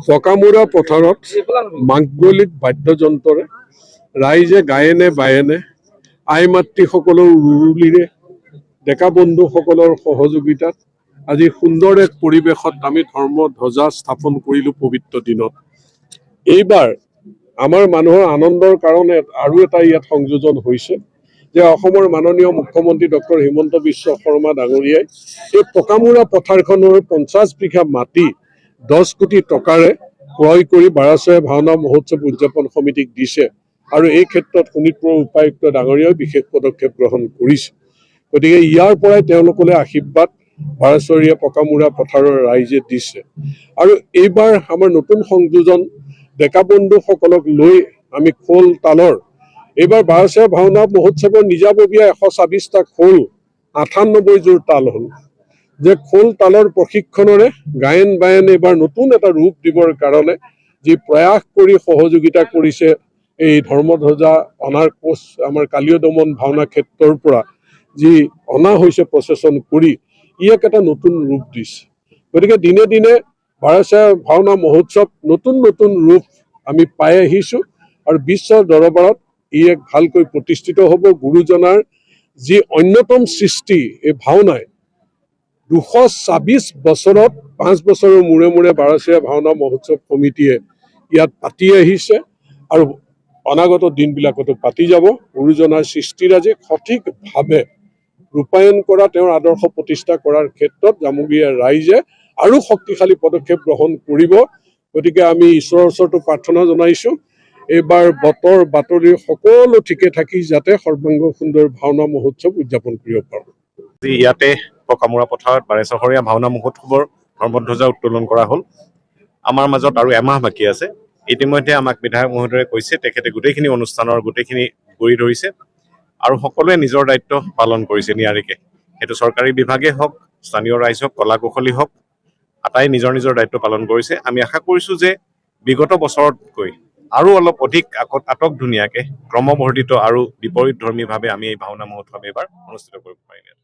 পকামুৰা পথাৰত মাংগলিক বাদ্যযন্ত্ৰৰে ৰাইজে গায়েনে বায়েনে আই মাতৃসকলৰ উৰুলিৰে ডেকা বন্ধুসকলৰ সহযোগিতাত আজি সুন্দৰ এক পৰিৱেশত আমি ধৰ্ম ধ্বজা স্থাপন কৰিলোঁ পবিত্ৰ দিনত। এইবাৰ আমাৰ মানুহৰ আনন্দৰ কাৰণে আৰু এটা ইয়াত সংযোজন হৈছে যে অসমৰ মাননীয় মুখ্যমন্ত্ৰী ডক্টৰ হিমন্ত বিশ্ব শৰ্মা ডাঙৰীয়াই এই পকামুৰা পথাৰখনৰ 50 বিঘা মাটি 10 কোটি টকাৰে ক্ৰয় কৰি বাৰাচয়া ভাওনা মহোৎসৱ উদযাপন সমিতিক দিছে আৰু এই ক্ষেত্ৰত শোণিতপুৰৰ উপায়ুক্ত ডাঙৰীয়াই বিশেষ পদক্ষেপ গ্ৰহণ কৰিছে। গতিকে ইয়াৰ পৰাই তেওঁলোকলৈ আশীৰ্বাদ বাৰাচৰীয়া পকামুৰা পথাৰৰ ৰাইজে দিছে। আৰু এইবাৰ আমাৰ নতুন সংযোজন ডেকা বন্ধুসকলক লৈ আমি খোল তালৰ এইবাৰ বাৰাচয়া ভাওনা মহোৎসৱৰ নিজাববীয়া 126টা খোল 98 যোৰ তাল হ'ল যে খোল তালৰ প্ৰশিক্ষণৰে গায়ন বায়ন এইবাৰ নতুন এটা ৰূপ দিবৰ কাৰণে যি প্ৰয়াস কৰি সহযোগিতা কৰিছে এই ধৰ্মধ্বজা অনাৰ কোচ আমাৰ কালীয় দমন ভাওনা ক্ষেত্ৰৰ পৰা যি অনা হৈছে প্ৰচেছন কৰি ইয়াক এটা নতুন ৰূপ দিছে। গতিকে দিনে দিনে বাৰাচয়া ভাওনা মহোৎসৱ নতুন নতুন ৰূপ আমি পাই আহিছোঁ আৰু বিশ্বৰ দৰবাৰত ই এক ভালকৈ প্ৰতিষ্ঠিত হ'ব। গুৰুজনাৰ যি অন্যতম সৃষ্টি এই ভাওনাই 226 বছৰত 5 বছৰৰ মূৰে মূৰে বাৰাচয়া ভাওনা মহোৎসৱ সমিতিয়ে ইয়াত পাতি আহিছে আৰু অনাগত দিনবিলাকতো পাতি যাব। গুৰুজনাৰ সৃষ্টিৰাজি সঠিকভাৱে ৰূপায়ণ কৰা তেওঁৰ আদৰ্শ প্ৰতিষ্ঠা কৰাৰ ক্ষেত্ৰত জামুগীয়া ৰাইজে আৰু শক্তিশালী পদক্ষেপ গ্ৰহণ কৰিব। গতিকে আমি ঈশ্বৰৰ ওচৰতো প্ৰাৰ্থনা জনাইছোঁ এইবাৰ বতৰ বাতৰি সকলো ঠিকে থাকি যাতে সৰ্বাংগ সুন্দৰ ভাওনা মহোৎসৱ উদযাপন কৰিব পাৰোঁ। ইয়াতে পকামুৰা পথাৰত বাৰেচহৰীয়া ভাওনা মহোৎসৱৰ ধৰ্মধ্বজা উত্তোলন কৰা হ'ল। আমাৰ মাজত আৰু এমাহ বাকী আছে। ইতিমধ্যে আমাক বিধায়ক মহোদয়ে কৈছে তেখেতে গোটেইখিনি অনুষ্ঠানৰ গোটেইখিনি কৰি ধৰিছে আৰু সকলোৱে নিজৰ দায়িত্ব পালন কৰিছে নিয়াৰিকে। সেইটো চৰকাৰী বিভাগেই হওক, স্থানীয় ৰাইজ হওক, কলা কুশলী হওক, আটাই নিজৰ নিজৰ দায়িত্ব পালন কৰিছে। আমি আশা কৰিছোঁ যে বিগত বছৰতকৈ আৰু অলপ অধিক আটক ধুনীয়াকৈ ক্ৰমবৰ্ধিত আৰু বিপৰীতধৰ্মীভাৱে আমি এই ভাওনা মহোৎসৱ এইবাৰ অনুষ্ঠিত কৰিব পাৰিম।